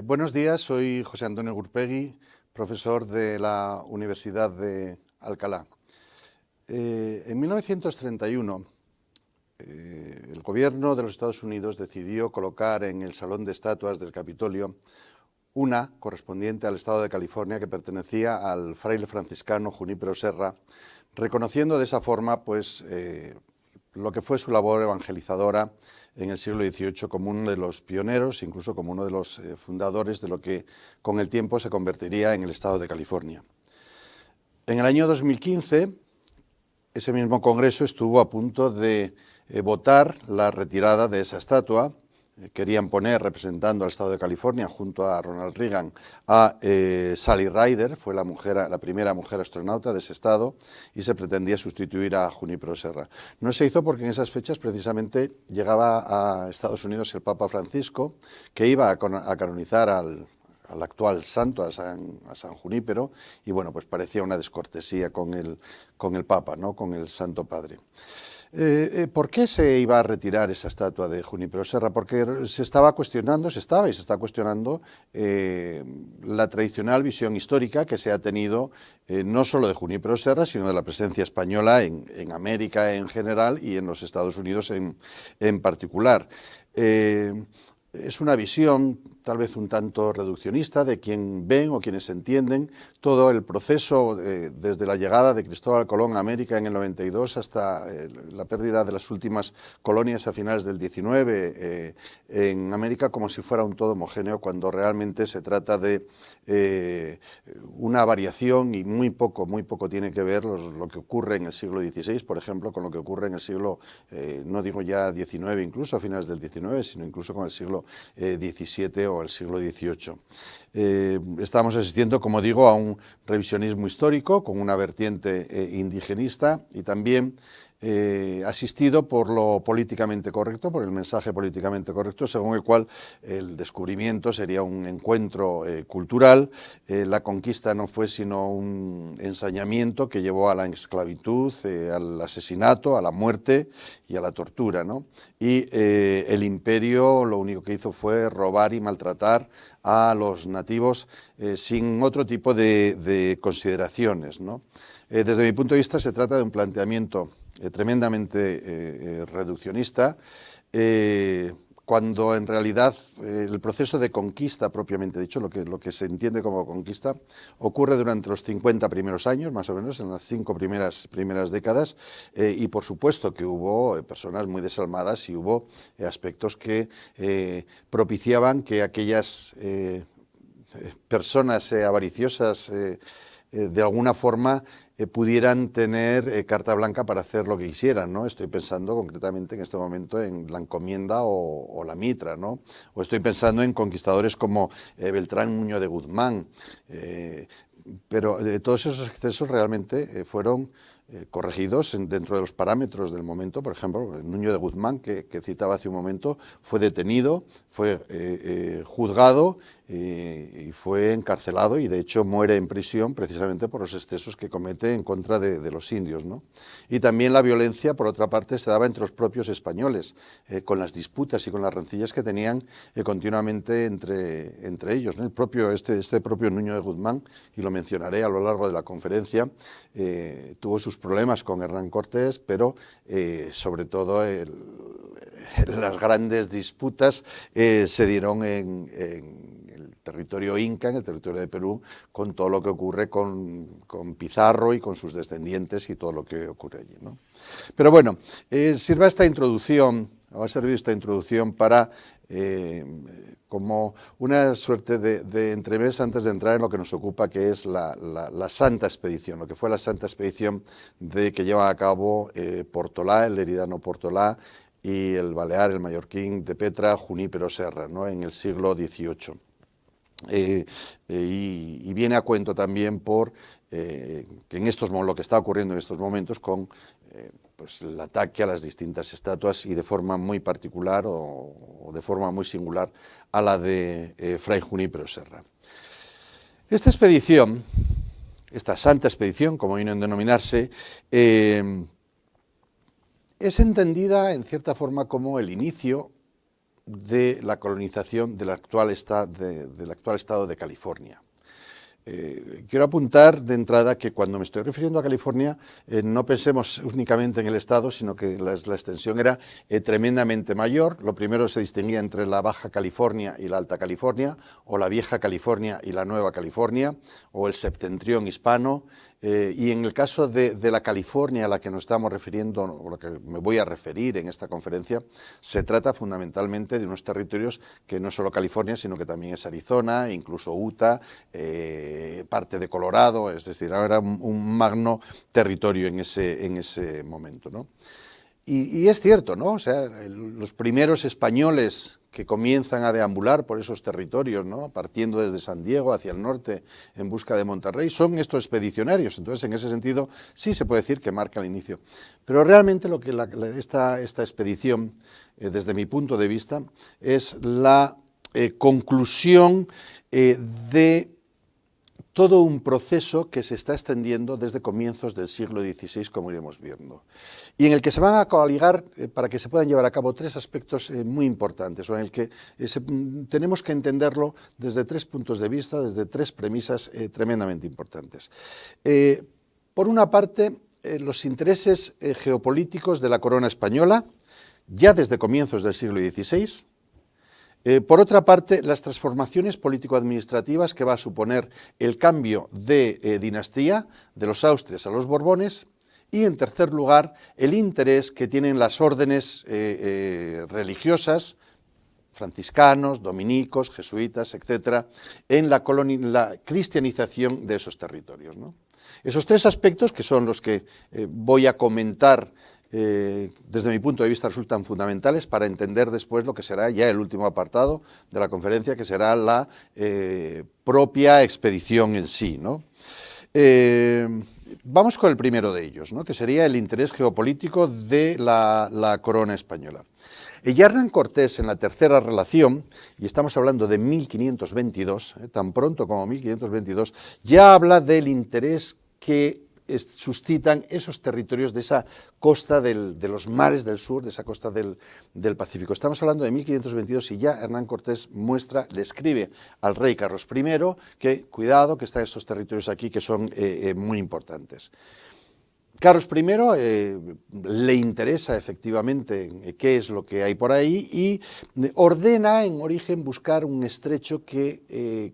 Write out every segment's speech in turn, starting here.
Buenos días, soy José Antonio Gurpegui, profesor de la Universidad de Alcalá. En 1931, el gobierno de los Estados Unidos decidió colocar en el Salón de Estatuas del Capitolio una correspondiente al estado de California que pertenecía al fraile franciscano Junípero Serra, reconociendo de esa forma lo que fue su labor evangelizadora en el siglo XVIII como uno de los pioneros, incluso como uno de los fundadores de lo que con el tiempo se convertiría en el estado de California. En el año 2015, ese mismo Congreso estuvo a punto de votar la retirada de esa estatua. Querían poner, representando al estado de California, junto a Ronald Reagan, a Sally Ryder, fue la primera mujer astronauta de ese estado, y se pretendía sustituir a Junípero Serra. No se hizo porque en esas fechas precisamente llegaba a Estados Unidos el Papa Francisco, que iba a canonizar al actual santo, a San Junípero, y bueno, pues parecía una descortesía con el Papa, ¿no?, con el Santo Padre. ¿Por qué se iba a retirar esa estatua de Junípero Serra? Porque se está cuestionando la tradicional visión histórica que se ha tenido no solo de Junípero Serra, sino de la presencia española en América en general y en los Estados Unidos en particular. Es una visión tal vez un tanto reduccionista de quien ven o quienes entienden todo el proceso desde la llegada de Cristóbal Colón a América en el 92 hasta la pérdida de las últimas colonias a finales del 19 en América, como si fuera un todo homogéneo, cuando realmente se trata de una variación y muy poco tiene que ver lo que ocurre en el siglo XVI, por ejemplo, con lo que ocurre en el siglo, no digo ya XIX incluso, a finales del XIX, sino incluso con el siglo XVII o el siglo XVIII. Estamos asistiendo, como digo, a un revisionismo histórico con una vertiente indigenista y también asistido por lo políticamente correcto, por el mensaje políticamente correcto, según el cual el descubrimiento sería un encuentro cultural, la conquista no fue sino un ensañamiento que llevó a la esclavitud, al asesinato, a la muerte y a la tortura, ¿no? Y el imperio lo único que hizo fue robar y maltratar a los nativos sin otro tipo de consideraciones, ¿no? Desde mi punto de vista se trata de un planteamiento tremendamente reduccionista, cuando en realidad el proceso de conquista propiamente dicho, lo que se entiende como conquista, ocurre durante los 50 primeros años, más o menos, en las 5 primeras décadas, y por supuesto que hubo personas muy desalmadas y hubo aspectos que propiciaban que aquellas personas avariciosas de alguna forma pudieran tener carta blanca para hacer lo que quisieran, ¿no? Estoy pensando concretamente en este momento en la encomienda o la mitra, ¿no? O estoy pensando en conquistadores como Beltrán Nuño de Guzmán, pero todos esos excesos realmente fueron corregidos dentro de los parámetros del momento. Por ejemplo, Nuño de Guzmán, que citaba hace un momento, fue detenido, fue juzgado y fue encarcelado, y de hecho muere en prisión precisamente por los excesos que comete en contra de los indios, ¿no? Y también la violencia, por otra parte, se daba entre los propios españoles, con las disputas y con las rencillas que tenían continuamente entre ellos, ¿no? Este propio Nuño de Guzmán, y lo mencionaré a lo largo de la conferencia, tuvo sus problemas con Hernán Cortés, pero sobre todo las grandes disputas se dieron en el territorio inca, en el territorio de Perú, con todo lo que ocurre con Pizarro y con sus descendientes y todo lo que ocurre allí, ¿no? Pero bueno, sirva esta introducción, o ha servido esta introducción para como una suerte de entremés antes de entrar en lo que nos ocupa, que es la Santa Expedición, lo que fue la Santa Expedición que lleva a cabo Portolá, el leridano Portolá, y el balear, el mallorquín de Petra, Junípero Serra, ¿no?, en el siglo XVIII. Y viene a cuento también por que lo que está ocurriendo en estos momentos con pues el ataque a las distintas estatuas, y de forma muy particular o de forma muy singular a la de Fray Junípero Serra. Esta expedición, esta Santa Expedición, como vino a denominarse, es entendida en cierta forma como el inicio de la colonización del actual estado de California. Quiero apuntar de entrada que cuando me estoy refiriendo a California no pensemos únicamente en el estado, sino que la extensión era tremendamente mayor. Lo primero se distinguía entre la Baja California y la Alta California, o la Vieja California y la Nueva California, o el septentrión hispano. Y en el caso de la California a la que nos estamos refiriendo, o a la que me voy a referir en esta conferencia, se trata fundamentalmente de unos territorios que no es solo California, sino que también es Arizona, incluso Utah, parte de Colorado, es decir, era un magno territorio en ese momento, ¿no? Y es cierto, ¿no? O sea, los primeros españoles que comienzan a deambular por esos territorios, ¿no?, partiendo desde San Diego hacia el norte en busca de Monterrey, son estos expedicionarios. Entonces, en ese sentido, sí se puede decir que marca el inicio. Pero realmente lo que esta expedición, desde mi punto de vista, es la conclusión de todo un proceso que se está extendiendo desde comienzos del siglo XVI, como iremos viendo, y en el que se van a coaligar para que se puedan llevar a cabo tres aspectos muy importantes, o en el que tenemos que entenderlo desde tres puntos de vista, desde tres premisas tremendamente importantes. Por una parte, los intereses geopolíticos de la corona española, ya desde comienzos del siglo XVI. Por otra parte, las transformaciones político-administrativas que va a suponer el cambio de dinastía de los Austrias a los Borbones. Y, en tercer lugar, el interés que tienen las órdenes religiosas, franciscanos, dominicos, jesuitas, etcétera, en la cristianización de esos territorios, ¿no? Esos tres aspectos, que son los que voy a comentar, desde mi punto de vista resultan fundamentales para entender después lo que será ya el último apartado de la conferencia, que será la propia expedición en sí, ¿no? Vamos con el primero de ellos, ¿no?, que sería el interés geopolítico de la corona española. Ya Hernán Cortés, en la tercera relación, y estamos hablando de 1522, tan pronto como 1522, ya habla del interés que suscitan esos territorios de esa costa de los mares del sur, de esa costa del Pacífico. Estamos hablando de 1522 y ya Hernán Cortés le escribe al rey Carlos I que cuidado, que están estos territorios aquí que son muy importantes. Carlos I le interesa efectivamente qué es lo que hay por ahí y ordena en origen buscar un estrecho que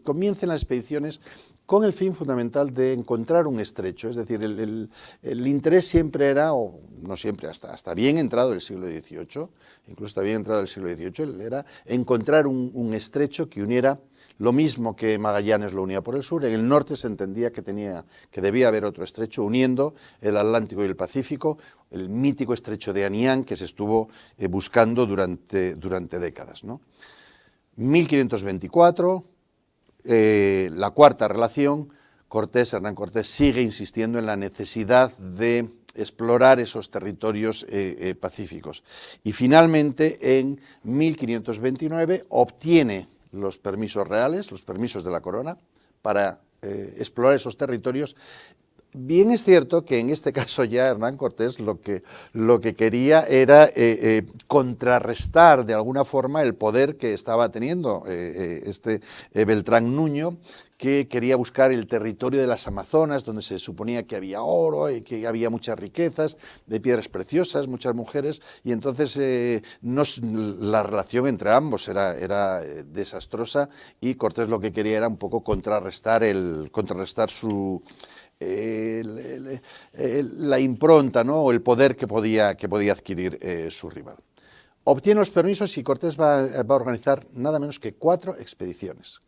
comiencen las expediciones con el fin fundamental de encontrar un estrecho. Es decir, el interés siempre era, o no siempre, hasta bien entrado el siglo XVIII, incluso hasta bien entrado el siglo XVIII, era encontrar un estrecho que uniera lo mismo que Magallanes lo unía por el sur. En el norte se entendía que debía haber otro estrecho uniendo el Atlántico y el Pacífico, el mítico estrecho de Anián que se estuvo buscando durante décadas, ¿no? 1524, la cuarta relación, Hernán Cortés sigue insistiendo en la necesidad de explorar esos territorios pacíficos. Y finalmente, en 1529, obtiene los permisos reales, los permisos de la corona, para explorar esos territorios. Bien es cierto que en este caso ya Hernán Cortés lo que quería era contrarrestar de alguna forma el poder que estaba teniendo Beltrán Nuño, que quería buscar el territorio de las Amazonas, donde se suponía que había oro y que había muchas riquezas, de piedras preciosas, muchas mujeres, y entonces la relación entre ambos era desastrosa, y Cortés lo que quería era un poco contrarrestar su la impronta, ¿no?, o el poder que podía adquirir su rival. Obtiene los permisos y Cortés va a organizar nada menos que 4 expediciones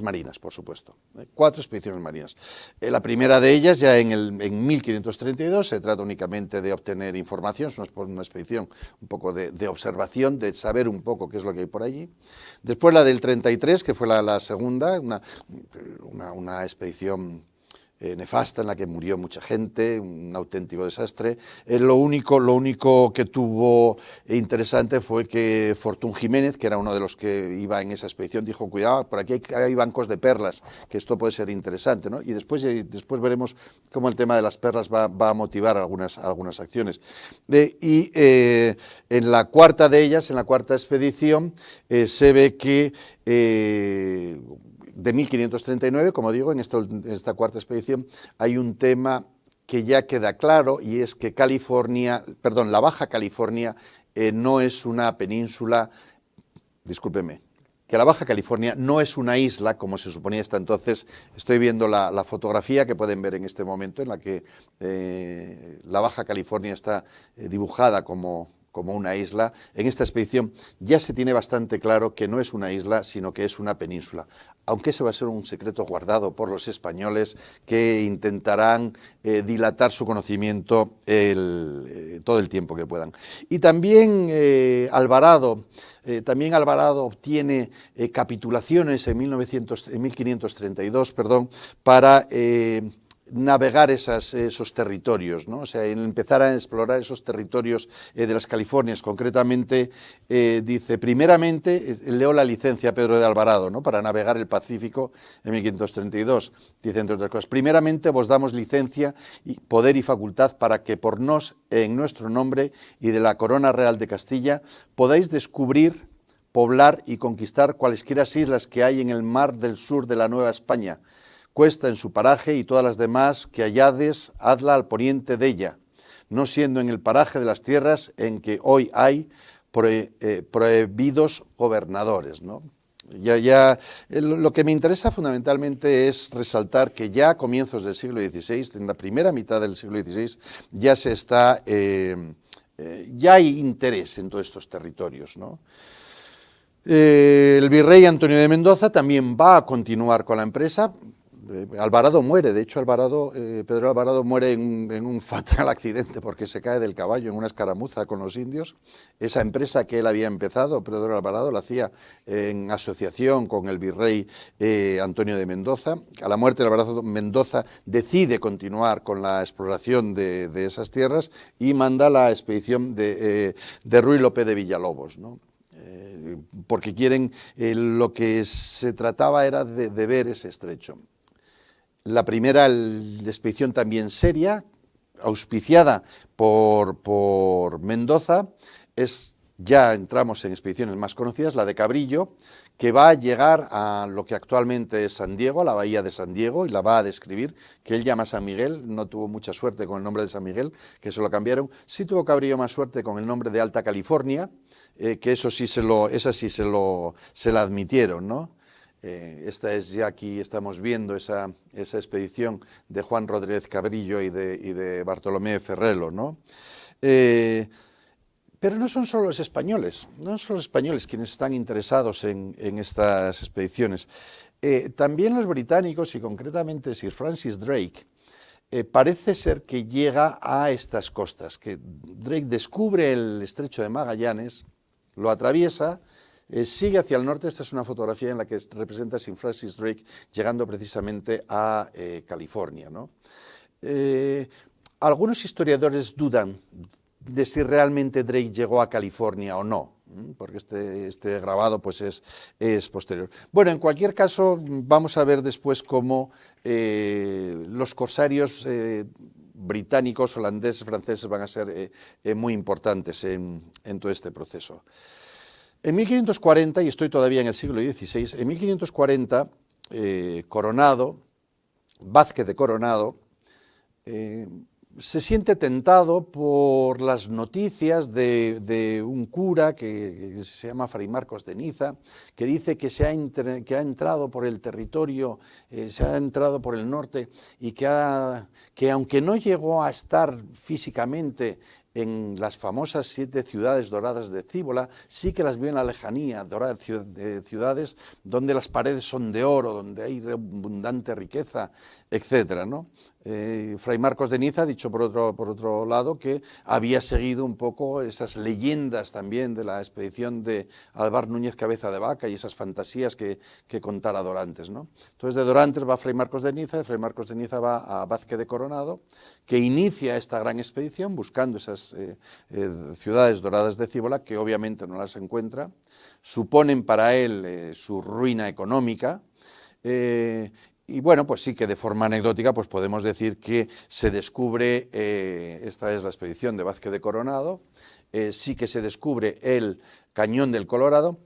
marinas, por supuesto, 4 expediciones marinas. La primera de ellas ya en 1532, se trata únicamente de obtener información, es una expedición un poco de observación, de saber un poco qué es lo que hay por allí. Después la del 33, que fue la segunda, una expedición nefasta en la que murió mucha gente, un auténtico desastre. Lo único que tuvo interesante fue que Fortún Jiménez, que era uno de los que iba en esa expedición, dijo, cuidado, por aquí hay bancos de perlas, que esto puede ser interesante, ¿no? Y después veremos cómo el tema de las perlas va a motivar algunas acciones. En la cuarta de ellas, en la cuarta expedición, se ve que de 1539, como digo, en esta cuarta expedición hay un tema que ya queda claro, y es que la Baja California no es una península, discúlpeme, que la Baja California no es una isla, como se suponía hasta entonces. Estoy viendo la fotografía que pueden ver en este momento, en la que la Baja California está dibujada como una isla. En esta expedición ya se tiene bastante claro que no es una isla, sino que es una península, aunque ese va a ser un secreto guardado por los españoles, que intentarán dilatar su conocimiento todo el tiempo que puedan. Y también Alvarado obtiene capitulaciones en 1532, para navegar esos territorios, ¿no? O sea, en empezar a explorar esos territorios de las Californias. Concretamente, dice, primeramente, leo la licencia Pedro de Alvarado, ¿no?, para navegar el Pacífico en 1532. Dice, entre otras cosas, primeramente vos damos licencia, y poder y facultad para que por nos, en nuestro nombre y de la Corona Real de Castilla, podáis descubrir, poblar y conquistar cualesquiera islas que hay en el mar del sur de la Nueva España, cuesta en su paraje y todas las demás que hallades, hazla al poniente de ella, no siendo en el paraje de las tierras en que hoy hay prohibidos gobernadores, ¿no? Lo que me interesa fundamentalmente es resaltar que ya a comienzos del siglo XVI, en la primera mitad del siglo XVI, ya hay interés en todos estos territorios, ¿no? El virrey Antonio de Mendoza también va a continuar con la empresa. Alvarado muere, de hecho Pedro Alvarado muere en un fatal accidente porque se cae del caballo en una escaramuza con los indios. Esa empresa que él había empezado, Pedro Alvarado, la hacía en asociación con el virrey Antonio de Mendoza. A la muerte de Alvarado, Mendoza decide continuar con la exploración de esas tierras y manda la expedición de Ruy López de Villalobos, ¿no? Porque lo que se trataba era de ver ese estrecho. La primera expedición también seria, auspiciada por Mendoza, ya entramos en expediciones más conocidas, la de Cabrillo, que va a llegar a lo que actualmente es San Diego, a la bahía de San Diego, y la va a describir, que él llama San Miguel. No tuvo mucha suerte con el nombre de San Miguel, que se lo cambiaron. Sí tuvo Cabrillo más suerte con el nombre de Alta California, que esa sí se la admitieron, ¿no? Esta es ya aquí, estamos viendo esa expedición de Juan Rodríguez Cabrillo y de Bartolomé Ferrelo, ¿no? Pero no son solo los españoles, quienes están interesados en estas expediciones. También los británicos, y concretamente Sir Francis Drake, parece ser que llega a estas costas, que Drake descubre el estrecho de Magallanes, lo atraviesa, sigue hacia el norte. Esta es una fotografía en la que representa a Sir Francis Drake llegando precisamente a California, ¿no? Algunos historiadores dudan de si realmente Drake llegó a California o no, porque este grabado pues es posterior. Bueno, en cualquier caso, vamos a ver después cómo los corsarios británicos, holandeses, franceses van a ser muy importantes en todo este proceso. En 1540, y estoy todavía en el siglo XVI, en 1540, Vázquez de Coronado, se siente tentado por las noticias de un cura que se llama Fray Marcos de Niza, que dice que ha entrado por el territorio, se ha entrado por el norte, y que aunque no llegó a estar físicamente en las famosas 7 ciudades doradas de Cíbola, sí que las vio en la lejanía, doradas ciudades donde las paredes son de oro, donde hay abundante riqueza, etcétera, ¿no? Fray Marcos de Niza ha dicho por otro lado que había seguido un poco esas leyendas también de la expedición de Álvar Núñez Cabeza de Vaca y esas fantasías que contara Dorantes, ¿no? Entonces de Dorantes va Fray Marcos de Niza, de Fray Marcos de Niza va a Vázquez de Coronado, que inicia esta gran expedición buscando esas ciudades doradas de Cíbola, que obviamente no las encuentra, suponen para él su ruina económica, y bueno, pues sí que de forma anecdótica pues podemos decir que se descubre, esta es la expedición de Vázquez de Coronado, sí que se descubre el Cañón del Colorado.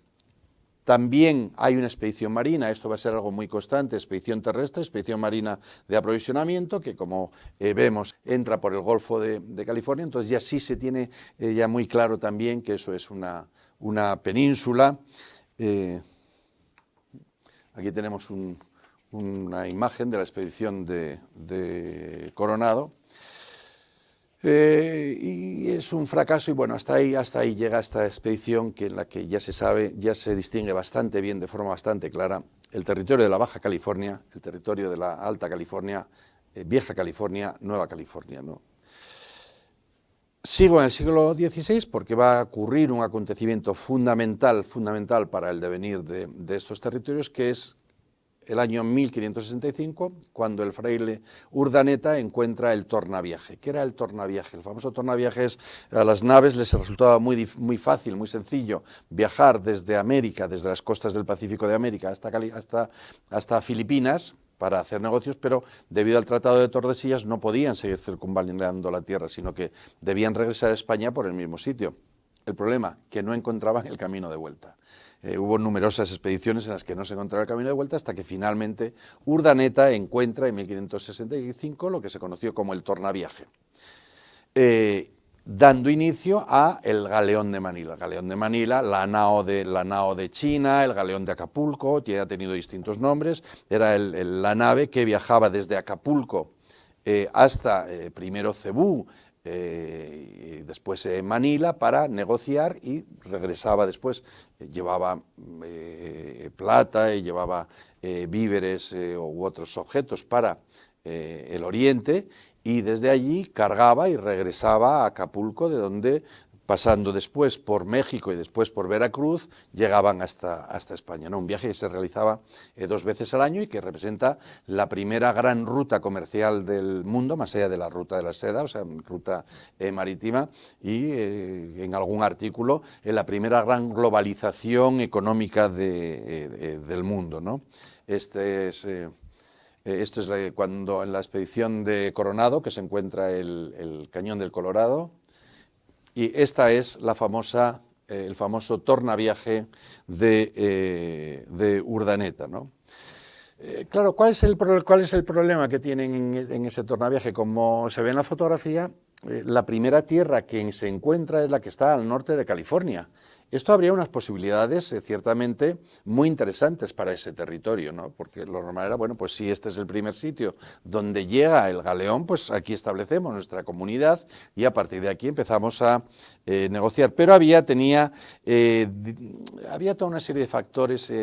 También hay una expedición marina, esto va a ser algo muy constante, expedición terrestre, expedición marina de aprovisionamiento, que como vemos entra por el Golfo de California, entonces ya sí se tiene ya muy claro también que eso es una península. Aquí tenemos una imagen de la expedición de Coronado. Y es un fracaso y bueno, hasta ahí llega esta expedición que en la que ya se sabe, ya se distingue bastante bien, de forma bastante clara, el territorio de la Baja California, el territorio de la Alta California, Vieja California, Nueva California, ¿no? Sigo en el siglo XVI porque va a ocurrir un acontecimiento fundamental para el devenir de estos territorios, que es el año 1565, cuando el fraile Urdaneta encuentra el tornaviaje. ¿Qué era el tornaviaje? El famoso tornaviaje es, a las naves les resultaba muy fácil, muy sencillo, viajar desde América, desde las costas del Pacífico de América hasta Filipinas, para hacer negocios, pero debido al Tratado de Tordesillas no podían seguir circunvalando la tierra, sino que debían regresar a España por el mismo sitio. El problema, que no encontraban el camino de vuelta. Hubo numerosas expediciones en las que no se encontraba el camino de vuelta hasta que finalmente Urdaneta encuentra en 1565 lo que se conoció como el tornaviaje, dando inicio a el Galeón de Manila. El Galeón de Manila, la nao de China, el Galeón de Acapulco, que ha tenido distintos nombres, era la nave que viajaba desde Acapulco hasta primero Cebú, y después Manila para negociar y regresaba después, llevaba plata y llevaba víveres u otros objetos para el Oriente y desde allí cargaba y regresaba a Acapulco, de donde, pasando después por México y después por Veracruz, llegaban hasta España, ¿no? Un viaje que se realizaba 2 veces al año y que representa la primera gran ruta comercial del mundo, más allá de la ruta de la seda, o sea, ruta marítima, y en algún artículo, la primera gran globalización económica del mundo, ¿no? Esto es cuando en la expedición de Coronado, que se encuentra el Cañón del Colorado, y esta es el famoso tornaviaje de Urdaneta, ¿no? Claro, ¿cuál es el problema que tienen en ese tornaviaje? Como se ve en la fotografía, la primera tierra que se encuentra es la que está al norte de California. Esto habría unas posibilidades ciertamente muy interesantes para ese territorio, ¿no? Porque lo normal era, bueno, pues si este es el primer sitio donde llega el galeón, pues aquí establecemos nuestra comunidad y a partir de aquí empezamos a negociar. Pero había toda una serie de factores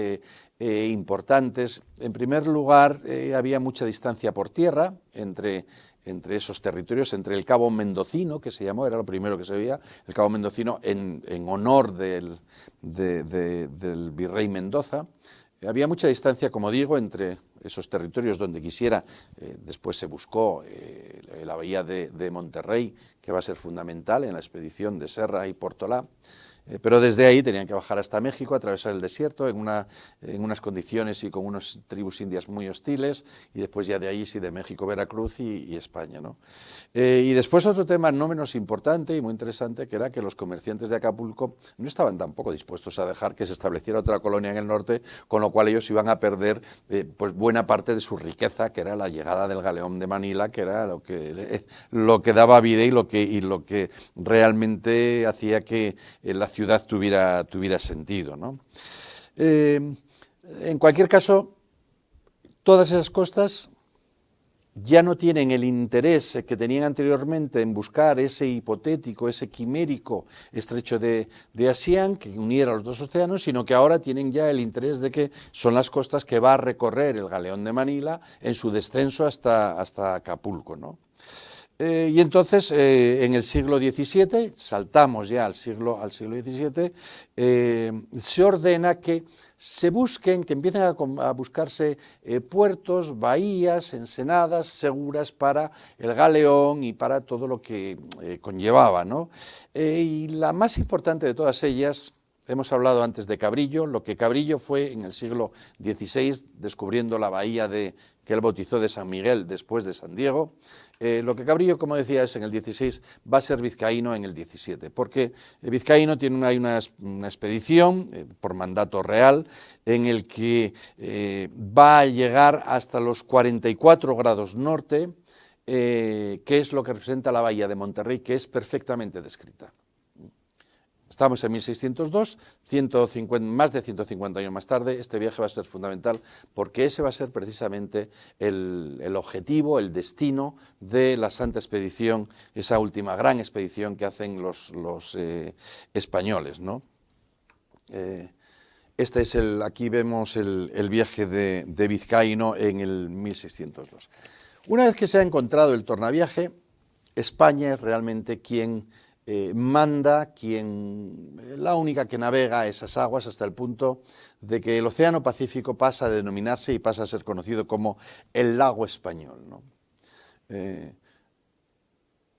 importantes. En primer lugar, había mucha distancia por tierra entre esos territorios, entre el Cabo Mendocino, que se llamó, era lo primero que se veía, el Cabo Mendocino en honor del virrey Mendoza. Había mucha distancia, como digo, entre esos territorios donde quisiera. Después se buscó la bahía de Monterrey, que va a ser fundamental en la expedición de Serra y Portolá. Pero desde ahí tenían que bajar hasta México, atravesar el desierto en unas condiciones y con unas tribus indias muy hostiles, y después ya de ahí sí de México, Veracruz y España, ¿no? Y después otro tema no menos importante y muy interesante, que era que los comerciantes de Acapulco no estaban tampoco dispuestos a dejar que se estableciera otra colonia en el norte, con lo cual ellos iban a perder pues buena parte de su riqueza, que era la llegada del Galeón de Manila, que era lo que daba vida y lo que realmente hacía que la ciudad tuviera sentido, ¿no? En cualquier caso, todas esas costas ya no tienen el interés que tenían anteriormente en buscar ese hipotético, ese quimérico estrecho de Asián que uniera los dos océanos, sino que ahora tienen ya el interés de que son las costas que va a recorrer el galeón de Manila en su descenso hasta Acapulco, ¿no? Y entonces, en el siglo XVII, saltamos ya al siglo XVII, se ordena que se busquen, que empiecen a buscarse puertos, bahías, ensenadas seguras para el galeón y para todo lo que conllevaba, ¿no? Y la más importante de todas ellas, hemos hablado antes de Cabrillo, lo que Cabrillo fue en el siglo XVI, descubriendo la bahía que él bautizó de San Miguel después de San Diego. Lo que Cabrillo, como decía, es en el XVI, va a ser Vizcaíno en el XVII, porque Vizcaíno hay una expedición por mandato real en el que va a llegar hasta los 44 grados norte, que es lo que representa la bahía de Monterrey, que es perfectamente descrita. Estamos en 1602, más de 150 años más tarde, este viaje va a ser fundamental porque ese va a ser precisamente el objetivo, el destino de la Santa Expedición, esa última gran expedición que hacen los españoles, ¿no? Aquí vemos el viaje de Vizcaíno en el 1602. Una vez que se ha encontrado el tornaviaje, España es realmente quien manda, la única que navega esas aguas hasta el punto de que el Océano Pacífico pasa a denominarse y pasa a ser conocido como el lago español, ¿no?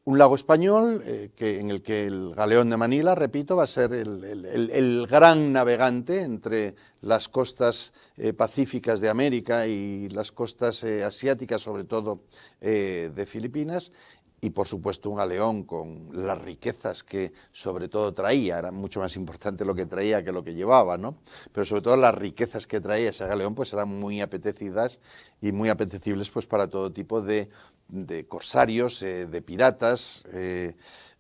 Un lago español en el que el galeón de Manila, repito, va a ser el gran navegante entre las costas pacíficas de América y las costas asiáticas, sobre todo de Filipinas. Y, por supuesto, un galeón con las riquezas que sobre todo traía, era mucho más importante lo que traía que lo que llevaba, ¿no? Pero sobre todo las riquezas que traía ese galeón pues eran muy apetecidas y muy apetecibles pues para todo tipo de corsarios, de piratas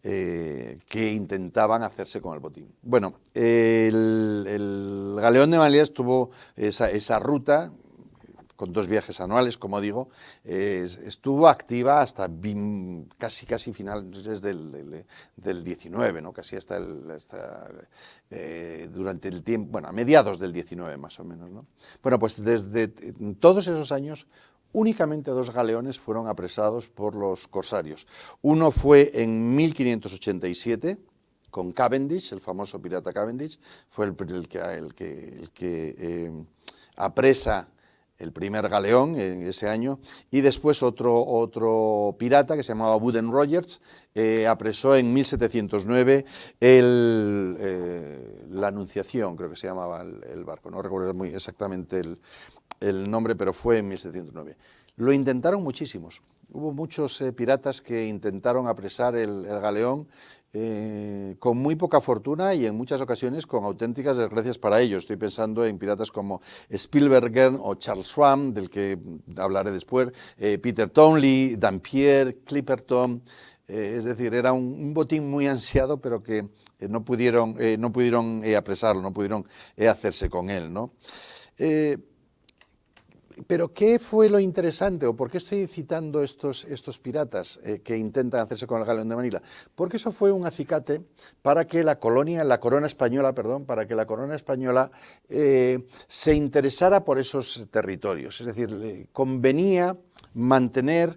que intentaban hacerse con el botín. Bueno, el galeón de Manila tuvo esa ruta, con 2 viajes anuales, como digo, estuvo activa hasta casi finales del 19, ¿no? Casi durante el tiempo, bueno, a mediados del 19 más o menos, ¿no? Bueno, pues desde todos esos años, únicamente 2 galeones fueron apresados por los corsarios. Uno fue en 1587, con Cavendish, el famoso pirata Cavendish, fue el que apresa el primer galeón en ese año, y después otro pirata que se llamaba Wooden Rogers apresó en 1709 la Anunciación, creo que se llamaba el barco, no recuerdo muy exactamente el nombre, pero fue en 1709. Lo intentaron muchísimos, hubo muchos piratas que intentaron apresar el galeón, con muy poca fortuna y en muchas ocasiones con auténticas desgracias para ellos. Estoy pensando en piratas como Spielbergen o Charles Schwab, del que hablaré después, Peter Townley, Dampier, Clipperton. Es decir, era un botín muy ansiado, pero que no pudieron apresarlo, no pudieron hacerse con él, ¿no? Pero ¿qué fue lo interesante o por qué estoy citando estos piratas que intentan hacerse con el galeón de Manila? Porque eso fue un acicate para que la corona española se interesara por esos territorios. Es decir, convenía mantener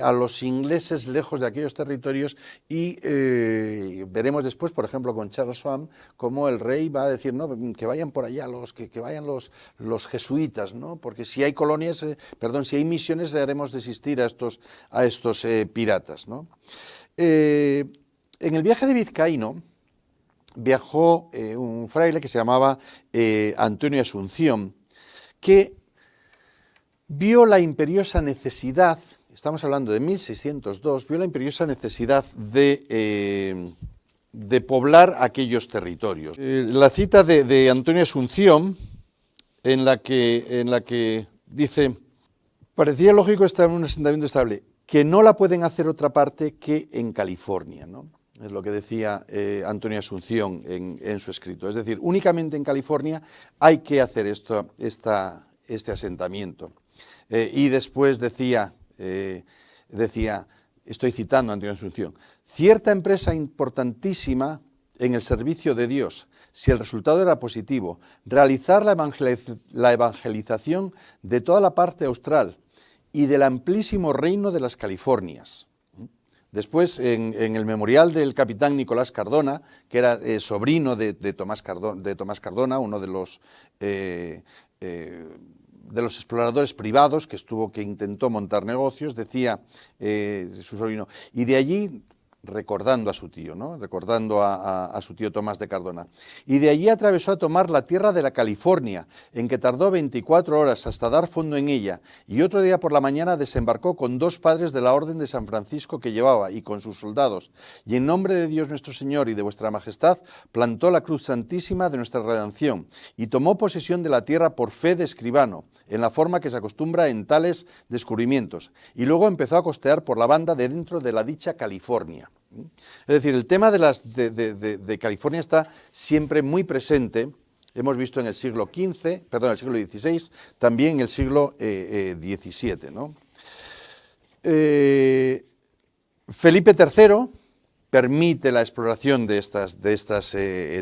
a los ingleses lejos de aquellos territorios y veremos después, por ejemplo, con Charles Schwab, cómo el rey va a decir, no, que vayan por allá, que vayan los jesuitas, ¿no? Porque si hay colonias, si hay misiones, le haremos desistir a estos piratas, ¿no? En el viaje de Vizcaíno viajó un fraile que se llamaba Antonio Asunción, que vio la imperiosa necesidad, estamos hablando de 1602, vio la imperiosa necesidad de poblar aquellos territorios. La cita de Antonio Asunción, en la que dice, parecía lógico estar en un asentamiento estable, que no la pueden hacer otra parte que en California, ¿no? Es lo que decía Antonio Asunción en su escrito. Es decir, únicamente en California hay que hacer este asentamiento. Y después decía decía, estoy citando a Antonio Asunción, cierta empresa importantísima en el servicio de Dios, si el resultado era positivo, realizar la evangelización de toda la parte austral y del amplísimo reino de las Californias. Después, en el memorial del capitán Nicolás Cardona, que era sobrino de Tomás Cardona, uno de los exploradores privados que intentó montar negocios, decía su sobrino, y de allí, recordando a su tío, ¿no? Recordando a su tío Tomás de Cardona. Y de allí atravesó a tomar la tierra de la California, en que tardó 24 horas hasta dar fondo en ella, y otro día por la mañana desembarcó con 2 padres de la Orden de San Francisco que llevaba, y con sus soldados, y en nombre de Dios nuestro Señor y de vuestra Majestad, plantó la cruz santísima de nuestra redención, y tomó posesión de la tierra por fe de escribano, en la forma que se acostumbra en tales descubrimientos, y luego empezó a costear por la banda de dentro de la dicha California. Es decir, el tema de California está siempre muy presente. Hemos visto en el siglo XVI, también en el siglo XVII, ¿no? Felipe III permite la exploración de estas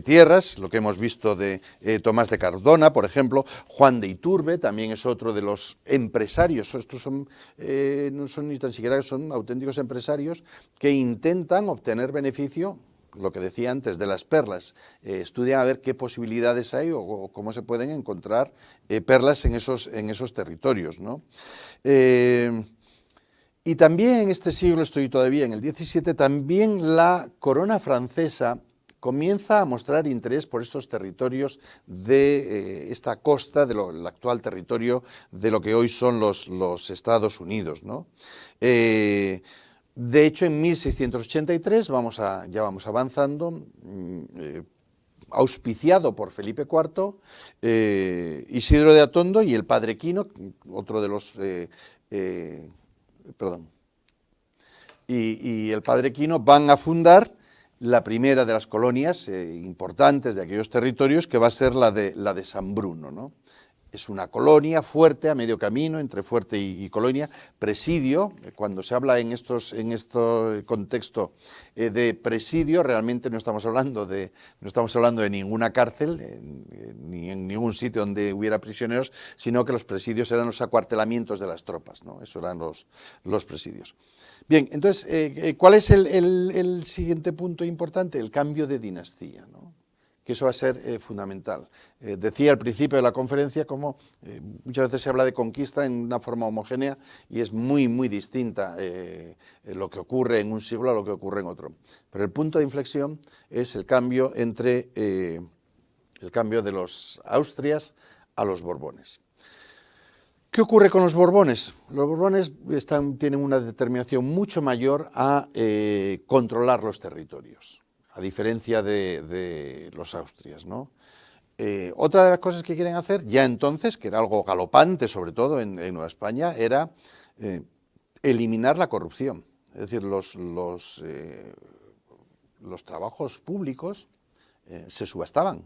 tierras, lo que hemos visto de Tomás de Cardona, por ejemplo. Juan de Iturbe también es otro de los empresarios. Estos no son ni tan siquiera, son auténticos empresarios que intentan obtener beneficio, lo que decía antes, de las perlas. Estudian a ver qué posibilidades hay o cómo se pueden encontrar perlas en esos territorios, ¿no? Y también en este siglo, estoy todavía en el XVII, también la corona francesa comienza a mostrar interés por estos territorios de esta costa, del actual territorio de lo que hoy son los Estados Unidos, ¿no? De hecho, en 1683, ya vamos avanzando, auspiciado por Felipe IV, Isidro de Atondo y el padre Quino, otro de los... Y el padre Quino van a fundar la primera de las colonias importantes de aquellos territorios, que va a ser la de San Bruno, ¿no? Es una colonia fuerte, a medio camino entre fuerte y colonia, presidio. Cuando se habla en este contexto de presidio, realmente no estamos hablando de ninguna cárcel, ni en ningún sitio donde hubiera prisioneros, sino que los presidios eran los acuartelamientos de las tropas, ¿no? Esos eran los presidios. Bien, entonces, ¿cuál es el siguiente punto importante? El cambio de dinastía, ¿no? Que eso va a ser fundamental. Decía al principio de la conferencia cómo muchas veces se habla de conquista en una forma homogénea y es muy, muy distinta lo que ocurre en un siglo a lo que ocurre en otro. Pero el punto de inflexión es el cambio de los Austrias a los Borbones. ¿Qué ocurre con los Borbones? Los Borbones tienen una determinación mucho mayor a controlar los territorios, a diferencia de los Austrias, ¿no? Otra de las cosas que quieren hacer, ya entonces, que era algo galopante, sobre todo en Nueva España, era eliminar la corrupción. Es decir, los trabajos públicos se subastaban.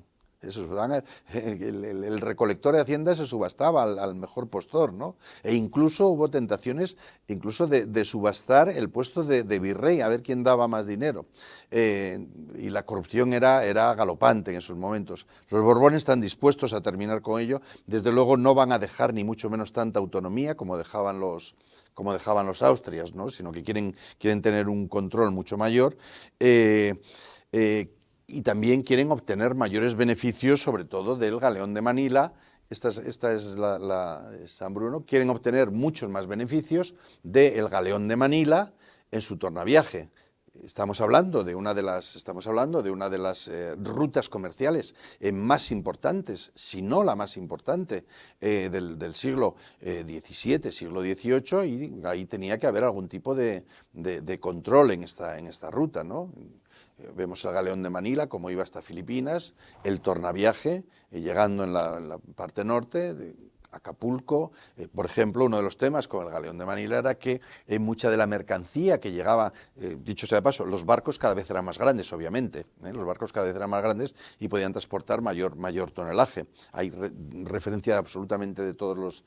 El recolector de Hacienda se subastaba al mejor postor, ¿no? E incluso hubo tentaciones de subastar el puesto de virrey, a ver quién daba más dinero. Y la corrupción era galopante en esos momentos. Los Borbones están dispuestos a terminar con ello. Desde luego no van a dejar ni mucho menos tanta autonomía como dejaban los Austrias, ¿no? Sino que quieren tener un control mucho mayor. Y también quieren obtener mayores beneficios, sobre todo del galeón de Manila. Esta es la San Bruno. Quieren obtener muchos más beneficios del galeón de Manila en su tornaviaje. Estamos hablando de una de las rutas comerciales más importantes, si no la más importante, del siglo XVII, siglo XVIII, y ahí tenía que haber algún tipo de control en esta ruta, ¿no? Vemos el galeón de Manila, como iba hasta Filipinas, el tornaviaje, llegando en la parte norte, Acapulco. Por ejemplo, uno de los temas con el galeón de Manila era que mucha de la mercancía que llegaba, dicho sea de paso, los barcos cada vez eran más grandes, obviamente, los barcos cada vez eran más grandes y podían transportar mayor tonelaje. Hay referencia absolutamente de todos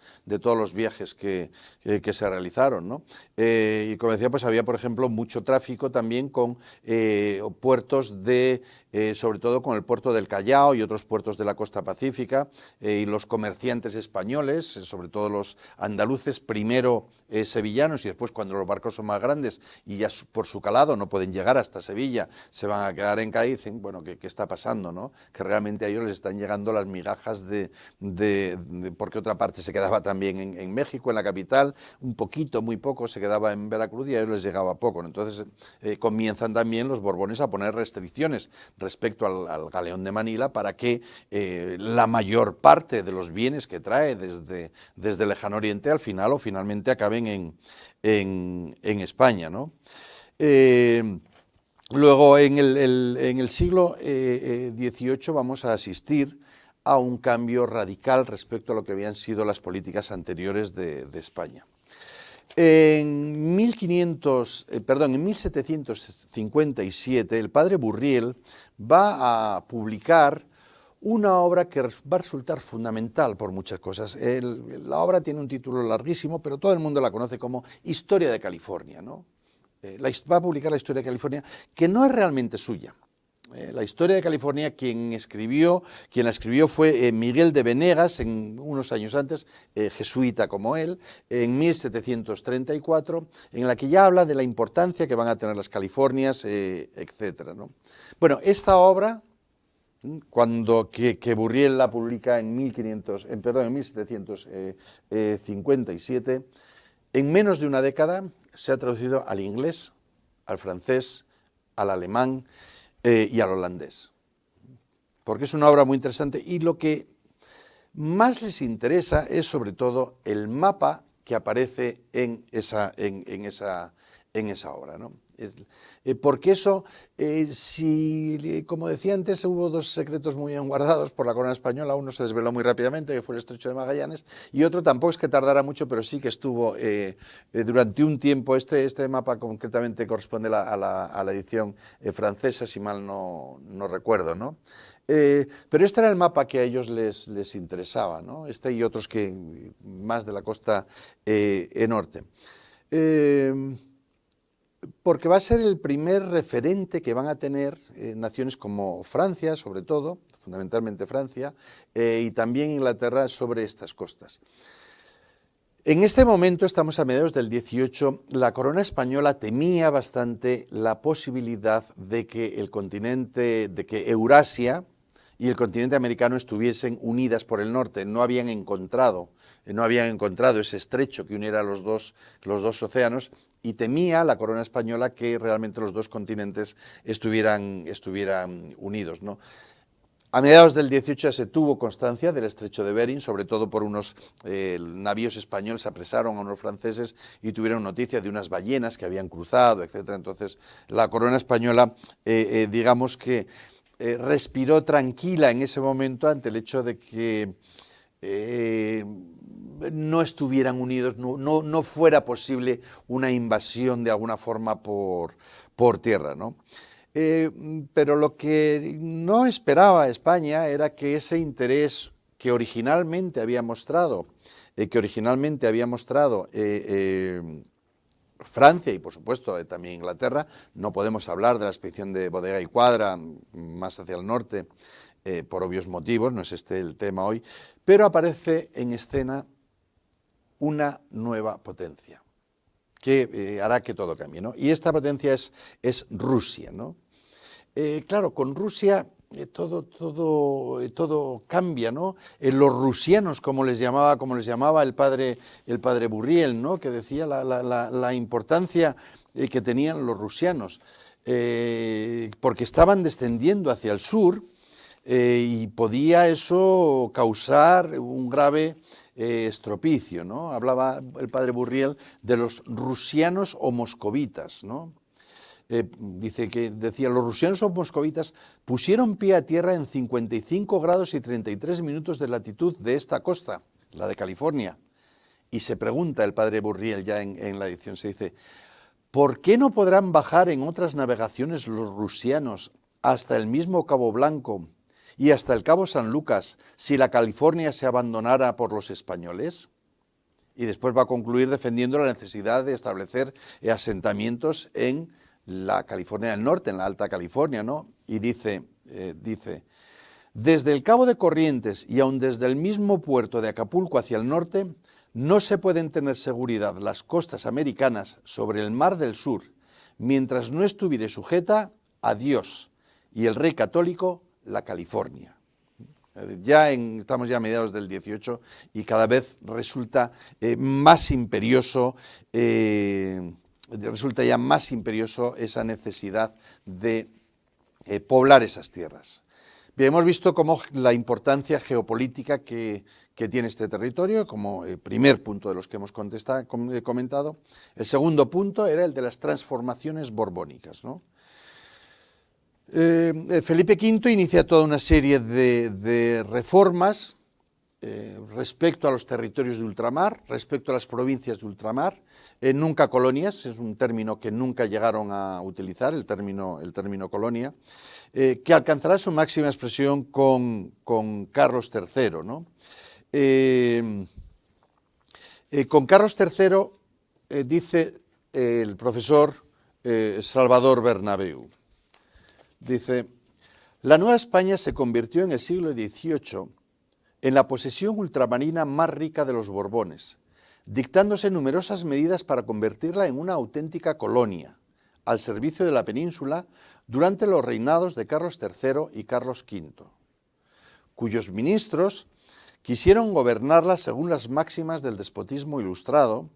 los viajes que se realizaron, ¿no? Y como decía, pues había, por ejemplo, mucho tráfico también con puertos de, sobre todo con el puerto del Callao y otros puertos de la costa pacífica, y los comerciantes españoles, sobre todo los andaluces, primero sevillanos, y después, cuando los barcos son más grandes y ya por su calado no pueden llegar hasta Sevilla, se van a quedar en Cádiz. Dicen, bueno, ¿qué está pasando, no? Que realmente a ellos les están llegando las migajas porque otra parte se quedaba también en México, en la capital, un poquito, muy poco se quedaba en Veracruz y a ellos les llegaba poco, ¿no? Entonces comienzan también los Borbones a poner restricciones respecto al galeón de Manila para que la mayor parte de los bienes que trae desde el lejano oriente al final o finalmente acaben en España, ¿no? Luego, en el siglo XVIII vamos a asistir a un cambio radical respecto a lo que habían sido las políticas anteriores de España. En 1757, el padre Burriel va a publicar una obra que va a resultar fundamental por muchas cosas. La obra tiene un título larguísimo, pero todo el mundo la conoce como Historia de California, ¿no? Va a publicar la Historia de California, que no es realmente suya. La Historia de California, quien la escribió fue Miguel de Venegas, unos años antes, jesuita como él, en 1734, en la que ya habla de la importancia que van a tener las Californias, etc., ¿no? Bueno, esta obra, que Burriel la publica en 1757, en menos de una década se ha traducido al inglés, al francés, al alemán y al holandés, porque es una obra muy interesante, y lo que más les interesa es sobre todo el mapa que aparece en esa obra, ¿no? Porque eso, como decía antes, hubo dos secretos muy bien guardados por la corona española. Uno se desveló muy rápidamente, que fue el Estrecho de Magallanes, y otro tampoco es que tardara mucho, pero sí que estuvo durante un tiempo. Este mapa concretamente corresponde a la edición francesa, si mal no recuerdo, ¿no? Pero este era el mapa que a ellos les interesaba, ¿no? Este y otros que más de la costa norte. Porque va a ser el primer referente que van a tener naciones como Francia, sobre todo, fundamentalmente Francia, y también Inglaterra sobre estas costas. En este momento, estamos a mediados del 18, la corona española temía bastante la posibilidad de que Eurasia y el continente americano estuviesen unidas por el norte. No habían encontrado ese estrecho que uniera los dos océanos, y temía la corona española que realmente los dos continentes estuvieran unidos, ¿no? A mediados del 18 ya se tuvo constancia del estrecho de Bering, sobre todo por unos navíos españoles apresaron a unos franceses y tuvieron noticia de unas ballenas que habían cruzado, etc. Entonces la corona española, digamos que respiró tranquila en ese momento ante el hecho de que no estuvieran unidos, no fuera posible una invasión de alguna forma por tierra, ¿no? Pero lo que no esperaba España era que ese interés que originalmente había mostrado Francia y por supuesto también Inglaterra. No podemos hablar de la expedición de Bodega y Cuadra más hacia el norte, por obvios motivos, no es este el tema hoy, pero aparece en escena una nueva potencia que hará que todo cambie, ¿no? Y esta potencia es Rusia, ¿no? Claro, con Rusia todo cambia, ¿no? Los rusianos, como les llamaba el padre Burriel, ¿no? Que decía la importancia que tenían los rusianos, porque estaban descendiendo hacia el sur, y podía eso causar un grave estropicio, ¿no? Hablaba el padre Burriel de los rusianos o moscovitas, ¿no? Decía, los rusianos o moscovitas pusieron pie a tierra en 55 grados y 33 minutos de latitud de esta costa, la de California. Y se pregunta el padre Burriel ya en la edición, se dice, ¿por qué no podrán bajar en otras navegaciones los rusianos hasta el mismo Cabo Blanco y hasta el Cabo San Lucas si la California se abandonara por los españoles? Y después va a concluir defendiendo la necesidad de establecer asentamientos en la California del Norte, en la Alta California, ¿no? Y dice, desde el Cabo de Corrientes y aun desde el mismo puerto de Acapulco hacia el norte, no se pueden tener seguridad las costas americanas sobre el Mar del Sur, mientras no estuviere sujeta a Dios y el Rey Católico, la California. Estamos ya a mediados del 18 y cada vez resulta más imperioso, esa necesidad de poblar esas tierras. Bien, hemos visto cómo la importancia geopolítica que tiene este territorio, como primer punto de los que hemos comentado. El segundo punto era el de las transformaciones borbónicas, ¿no? Felipe V inicia toda una serie de reformas respecto a los territorios de ultramar, respecto a las provincias de ultramar, nunca colonias, es un término que nunca llegaron a utilizar, el término colonia, que alcanzará su máxima expresión con Carlos III, ¿no? Con Carlos III dice el profesor Salvador Bernabeu, dice, la Nueva España se convirtió en el siglo XVIII en la posesión ultramarina más rica de los Borbones, dictándose numerosas medidas para convertirla en una auténtica colonia, al servicio de la península durante los reinados de Carlos III y Carlos V, cuyos ministros quisieron gobernarla según las máximas del despotismo ilustrado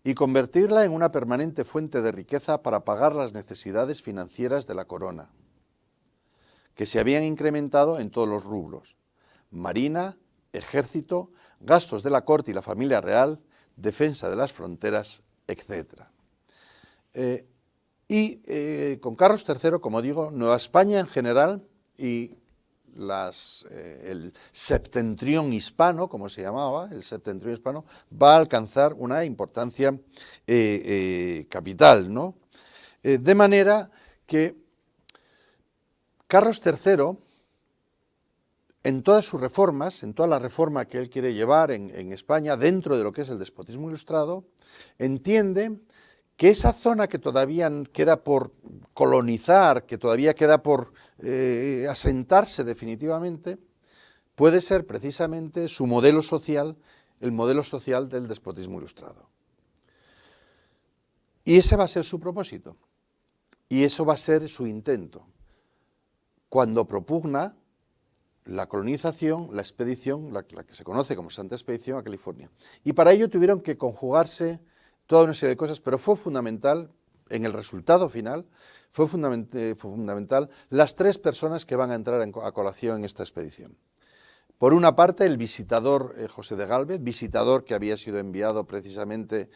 y convertirla en una permanente fuente de riqueza para pagar las necesidades financieras de la corona, que se habían incrementado en todos los rubros: marina, ejército, gastos de la corte y la familia real, defensa de las fronteras, etc. Con Carlos III, como digo, Nueva España en general y el septentrión hispano, como se llamaba, el septentrión hispano, va a alcanzar una importancia capital, ¿no? De manera que Carlos III, en todas sus reformas, en toda la reforma que él quiere llevar en España, dentro de lo que es el despotismo ilustrado, entiende que esa zona que todavía queda por colonizar, que todavía queda por asentarse definitivamente, puede ser precisamente su modelo social, el modelo social del despotismo ilustrado. Y ese va a ser su propósito, y eso va a ser su intento, cuando propugna la colonización, la expedición, la que se conoce como Santa Expedición a California. Y para ello tuvieron que conjugarse toda una serie de cosas, pero fue fundamental, en el resultado final, fue fundamental las tres personas que van a entrar a colación en esta expedición. Por una parte, el visitador José de Gálvez, visitador que había sido enviado precisamente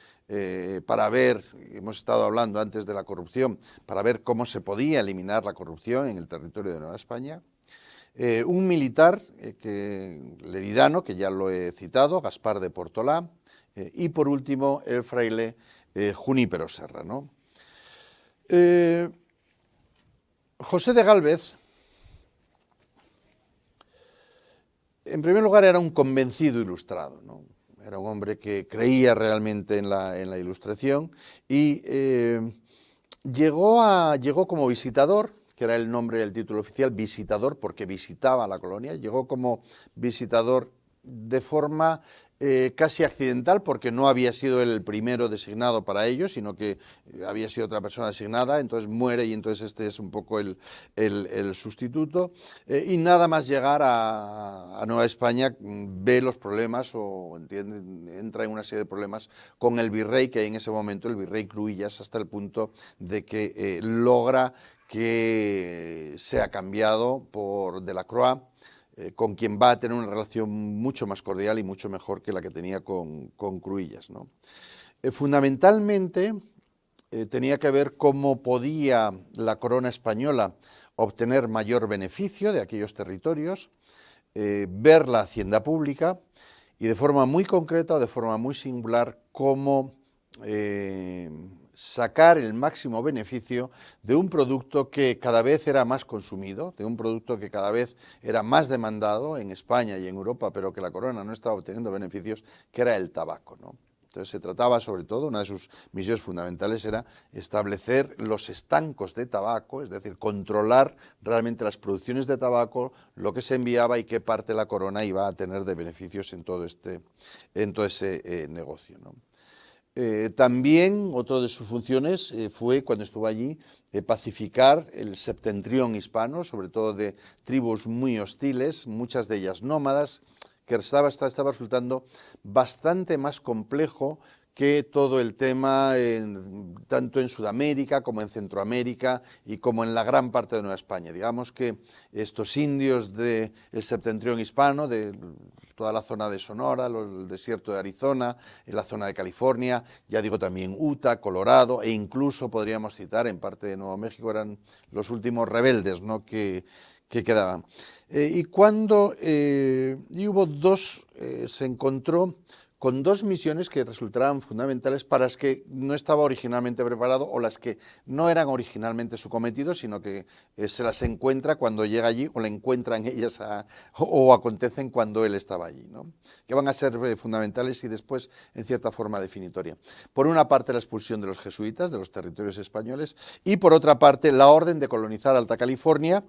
para ver, hemos estado hablando antes de la corrupción, para ver cómo se podía eliminar la corrupción en el territorio de Nueva España. Un militar leridano, que ya lo he citado, Gaspar de Portolá, y por último el fraile Junípero Serra, ¿no? José de Gálvez, en primer lugar, era un convencido ilustrado, ¿no? Era un hombre que creía realmente en la Ilustración y llegó como visitador, que era el nombre del título oficial, visitador, porque visitaba la colonia, llegó como visitador de forma casi accidental, porque no había sido el primero designado para ello, sino que había sido otra persona designada, entonces muere y entonces este es un poco el sustituto, y nada más llegar a Nueva España ve los problemas o entra en una serie de problemas con el virrey, que en ese momento el virrey Cruillas, hasta el punto de que logra que sea cambiado por Delacroix, con quien va a tener una relación mucho más cordial y mucho mejor que la que tenía con Cruillas, ¿no? Fundamentalmente tenía que ver cómo podía la corona española obtener mayor beneficio de aquellos territorios, ver la hacienda pública y de forma muy concreta o de forma muy singular cómo sacar el máximo beneficio de un producto que cada vez era más consumido, de un producto que cada vez era más demandado en España y en Europa, pero que la corona no estaba obteniendo beneficios, que era el tabaco, ¿no? Entonces se trataba sobre todo, una de sus misiones fundamentales era establecer los estancos de tabaco, es decir, controlar realmente las producciones de tabaco, lo que se enviaba y qué parte la corona iba a tener de beneficios en todo ese negocio, ¿no? También otra de sus funciones fue, cuando estuvo allí, pacificar el septentrión hispano, sobre todo de tribus muy hostiles, muchas de ellas nómadas, que estaba resultando bastante más complejo que todo el tema, tanto en Sudamérica como en Centroamérica y como en la gran parte de Nueva España. Digamos que estos indios del septentrión hispano, de toda la zona de Sonora, el desierto de Arizona, la zona de California, ya digo también Utah, Colorado, e incluso podríamos citar en parte de Nuevo México, eran los últimos rebeldes, ¿no?, que quedaban. Y se encontró con dos misiones que resultaran fundamentales para las que no estaba originalmente preparado o las que no eran originalmente su cometido, sino que se las encuentra cuando llega allí o le encuentran ellas o acontecen cuando él estaba allí, ¿no?, que van a ser fundamentales y después en cierta forma definitoria. Por una parte la expulsión de los jesuitas de los territorios españoles y por otra parte la orden de colonizar Alta California,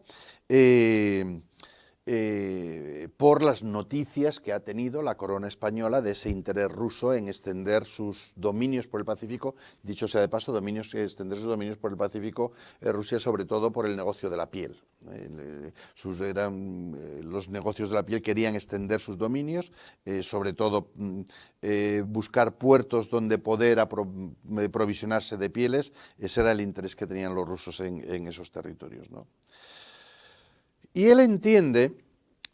por las noticias que ha tenido la corona española de ese interés ruso en extender sus dominios por el Pacífico, dicho sea de paso, extender sus dominios por el Pacífico, Rusia sobre todo por el negocio de la piel. Los negocios de la piel querían extender sus dominios, sobre todo buscar puertos donde poder provisionarse de pieles. Ese era el interés que tenían los rusos en esos territorios, ¿no? Y él entiende,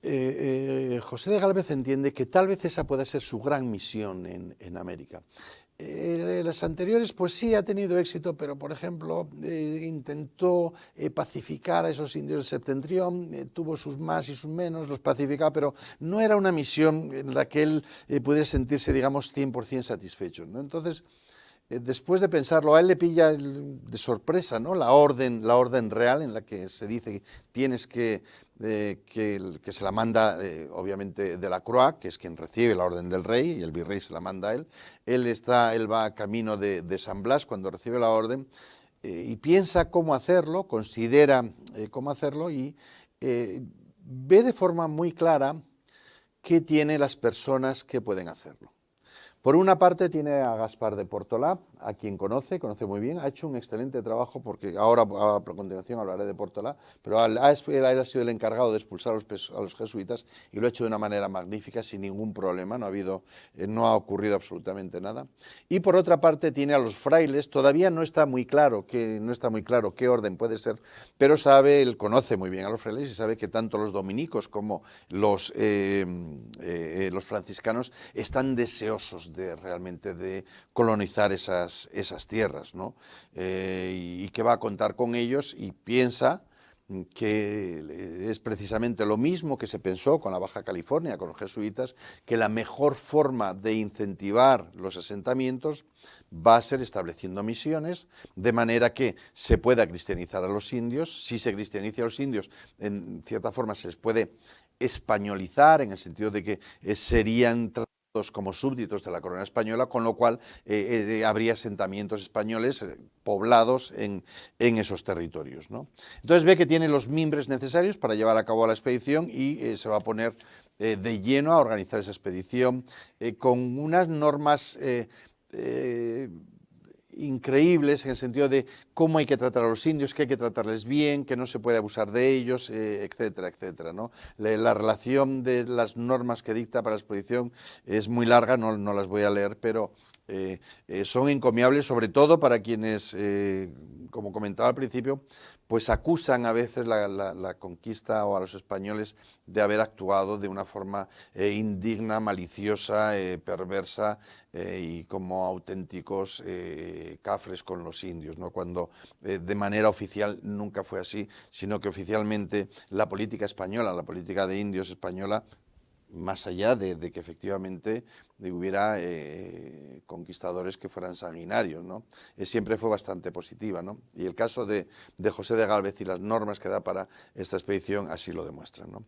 José de Gálvez entiende que tal vez esa pueda ser su gran misión en América. Las anteriores, pues sí, ha tenido éxito, pero por ejemplo, intentó pacificar a esos indios del septentrión, tuvo sus más y sus menos, los pacificaba, pero no era una misión en la que él pudiera sentirse, digamos, 100% satisfecho, ¿no? Entonces, después de pensarlo, a él le pilla de sorpresa, ¿no?, la orden real en la que se dice que tienes que se la manda, obviamente, de la Croix, que es quien recibe la orden del rey, y el virrey se la manda a él. Él va camino de San Blas cuando recibe la orden y piensa cómo hacerlo, considera cómo hacerlo y ve de forma muy clara qué tiene las personas que pueden hacerlo. Por una parte tiene a Gaspar de Portolà, a quien conoce muy bien, ha hecho un excelente trabajo, porque ahora a continuación hablaré de Portolà, pero él ha sido el encargado de expulsar a los jesuitas y lo ha hecho de una manera magnífica, sin ningún problema, no ha ocurrido absolutamente nada. Y por otra parte tiene a los frailes, todavía no está muy claro qué orden puede ser, pero él conoce muy bien a los frailes y sabe que tanto los dominicos como los franciscanos están deseosos realmente de colonizar esas tierras, ¿no? Y que va a contar con ellos, y piensa que es precisamente lo mismo que se pensó con la Baja California, con los jesuitas, que la mejor forma de incentivar los asentamientos va a ser estableciendo misiones, de manera que se pueda cristianizar a los indios. Si se cristianiza a los indios, en cierta forma se les puede españolizar, en el sentido de que serían como súbditos de la corona española, con lo cual habría asentamientos españoles poblados en esos territorios, ¿no? Entonces ve que tiene los mimbres necesarios para llevar a cabo la expedición y se va a poner de lleno a organizar esa expedición con unas normas increíbles, en el sentido de cómo hay que tratar a los indios, que hay que tratarles bien, que no se puede abusar de ellos, etcétera, etcétera, ¿no? La relación de las normas que dicta para la expedición es muy larga, no las voy a leer, pero son encomiables, sobre todo para quienes, como comentaba al principio, pues acusan a veces la conquista o a los españoles de haber actuado de una forma indigna, maliciosa, perversa y como auténticos cafres con los indios, ¿no? Cuando de manera oficial nunca fue así, sino que oficialmente la política española, la política de indios española, más allá de que efectivamente hubiera conquistadores que fueran sanguinarios, ¿no? Siempre fue bastante positiva, ¿no? Y el caso de José de Gálvez y las normas que da para esta expedición así lo demuestran, ¿no?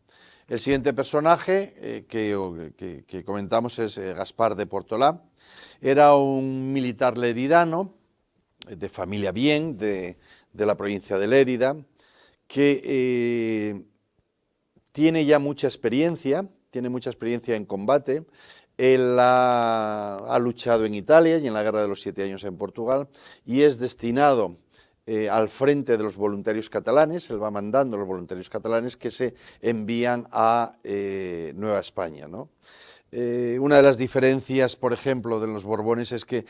El siguiente personaje que comentamos es Gaspar de Portolá. Era un militar leridano, de familia bien, de la provincia de Lérida, que tiene ya mucha experiencia en combate. Él ha luchado en Italia y en la Guerra de los 7 Años en Portugal y es destinado al frente de los voluntarios catalanes. Él va mandando a los voluntarios catalanes que se envían a Nueva España, ¿no? Una de las diferencias, por ejemplo, de los Borbones es que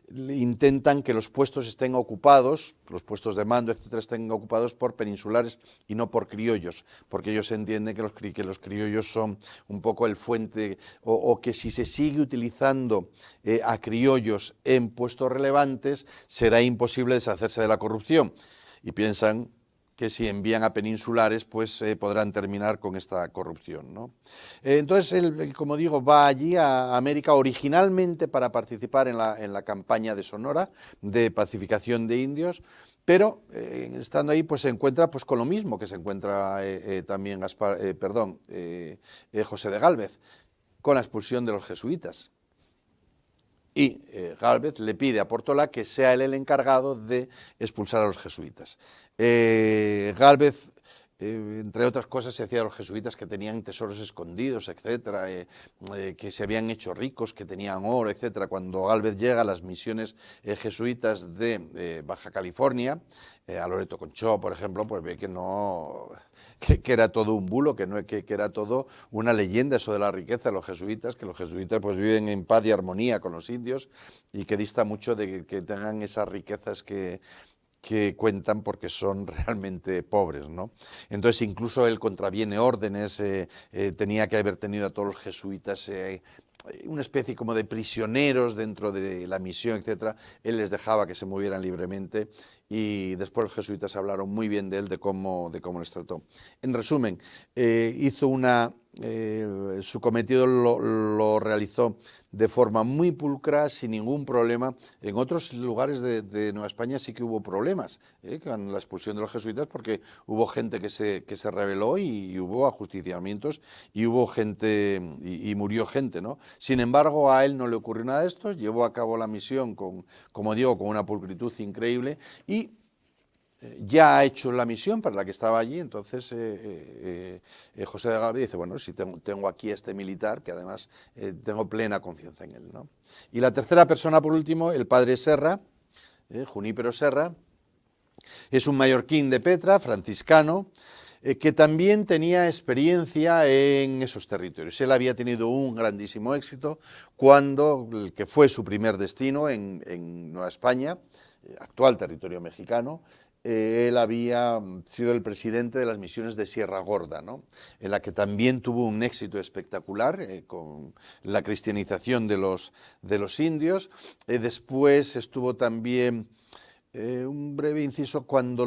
intentan que los puestos estén ocupados, los puestos de mando, etcétera, estén ocupados por peninsulares y no por criollos, porque ellos entienden que los criollos son un poco el fuente, o que si se sigue utilizando a criollos en puestos relevantes, será imposible deshacerse de la corrupción. Y piensan que si envían a peninsulares, pues podrán terminar con esta corrupción, ¿no? Entonces, él, como digo, va allí a América originalmente para participar en la campaña de Sonora, de pacificación de indios, pero estando ahí pues se encuentra pues con lo mismo que se encuentra también José de Gálvez, con la expulsión de los jesuitas. Y Gálvez le pide a Portolá que sea él el encargado de expulsar a los jesuitas. Gálvez, entre otras cosas, se decía de los jesuitas que tenían tesoros escondidos, etcétera, que se habían hecho ricos, que tenían oro, etcétera. Cuando Gálvez llega a las misiones jesuitas de Baja California, a Loreto Conchó, por ejemplo, pues ve que no... Que era todo un bulo, que era todo una leyenda eso de la riqueza de los jesuitas, que los jesuitas pues viven en paz y armonía con los indios y que dista mucho de que tengan esas riquezas que cuentan porque son realmente pobres, ¿no? Entonces incluso él contraviene órdenes, tenía que haber tenido a todos los jesuitas una especie como de prisioneros dentro de la misión, etcétera. Él les dejaba que se movieran libremente y después los jesuitas hablaron muy bien de él, de cómo les trató. En resumen, hizo su cometido lo realizó de forma muy pulcra, sin ningún problema. En otros lugares de Nueva España sí que hubo problemas con la expulsión de los jesuitas, porque hubo gente que se rebeló y hubo ajusticiamientos y hubo gente y murió gente, ¿no? Sin embargo, a él no le ocurrió nada de esto, llevó a cabo la misión como digo, con una pulcritud increíble y ya ha hecho la misión para la que estaba allí. Entonces José de Gálvez dice, bueno, si tengo aquí a este militar, que además tengo plena confianza en él, ¿no? Y la tercera persona, por último, el padre Serra, Junípero Serra, es un mallorquín de Petra, franciscano, que también tenía experiencia en esos territorios. Él había tenido un grandísimo éxito cuando, que fue su primer destino en Nueva España, actual territorio mexicano. Él había sido el presidente de las misiones de Sierra Gorda, ¿no? En la que también tuvo un éxito espectacular con la cristianización de los indios. Después estuvo también... un breve inciso, cuando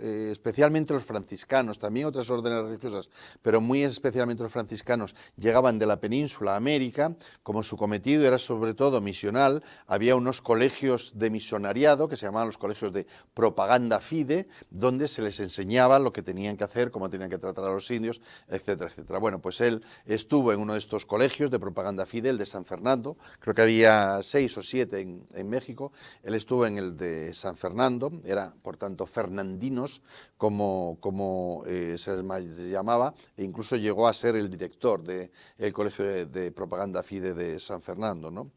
especialmente los franciscanos, también otras órdenes religiosas, pero muy especialmente los franciscanos, llegaban de la península a América, como su cometido era sobre todo misional, había unos colegios de misionariado que se llamaban los colegios de propaganda fide, donde se les enseñaba lo que tenían que hacer, cómo tenían que tratar a los indios, etcétera, etcétera. Bueno, pues él estuvo en uno de estos colegios de propaganda fide, el de San Fernando, creo que había 6 o 7 en México. Él estuvo en el de San Fernando, era por tanto fernandinos como se les llamaba, e incluso llegó a ser el director del colegio de propaganda fide de San Fernando, ¿no?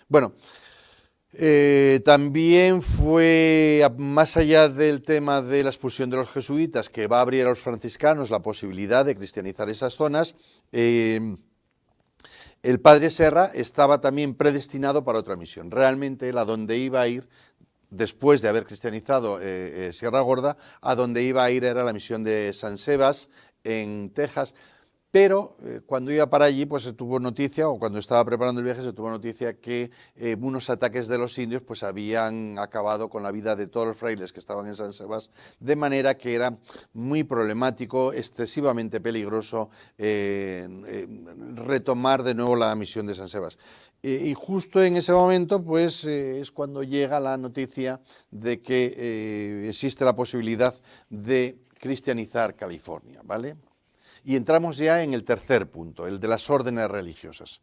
Bueno, también fue, más allá del tema de la expulsión de los jesuitas, que va a abrir a los franciscanos la posibilidad de cristianizar esas zonas, el padre Serra estaba también predestinado para otra misión. Realmente él a donde iba a ir, después de haber cristianizado Sierra Gorda, a donde iba a ir era la misión de San Sebas, en Texas, Pero cuando iba para allí, pues se tuvo noticia, o cuando estaba preparando el viaje, se tuvo noticia que unos ataques de los indios pues habían acabado con la vida de todos los frailes que estaban en San Sebas, de manera que era muy problemático, excesivamente peligroso retomar de nuevo la misión de San Sebas. Y justo en ese momento pues es cuando llega la noticia de que existe la posibilidad de cristianizar California, ¿vale? Y entramos ya en el tercer punto, el de las órdenes religiosas.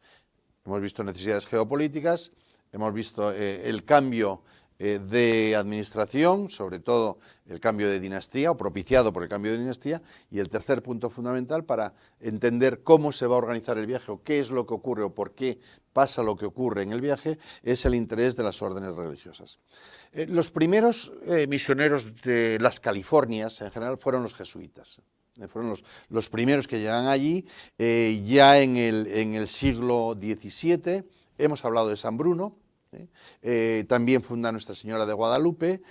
Hemos visto necesidades geopolíticas, hemos visto el cambio de administración, sobre todo el cambio de dinastía, o propiciado por el cambio de dinastía, y el tercer punto fundamental para entender cómo se va a organizar el viaje, o qué es lo que ocurre, o por qué pasa lo que ocurre en el viaje, es el interés de las órdenes religiosas. Los primeros misioneros de las Californias, en general, fueron los jesuitas. Fueron los primeros que llegan allí, ya en el siglo XVII. Hemos hablado de San Bruno, también funda Nuestra Señora de Guadalupe,